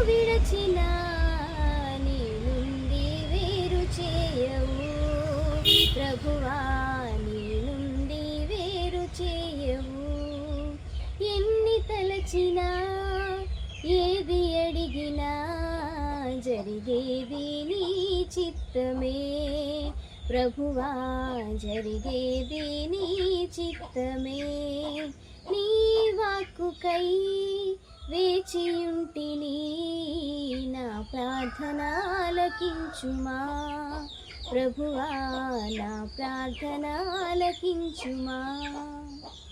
విడచినా నీ నుండి వేరు చేయవు. ప్రభువా నీ నుండి వేరు చేయవు. ఎన్ని తలచినా ఏది అడిగినా జరిగేది నీ చిత్తమే. ప్రభువా జరిగేది నీ చిత్తమే. నీ వాక్కుకై వేచియుంటిని, నా ప్రార్థన ఆలకించుమా. ప్రభువా నా ప్రార్థన ఆలకించుమా.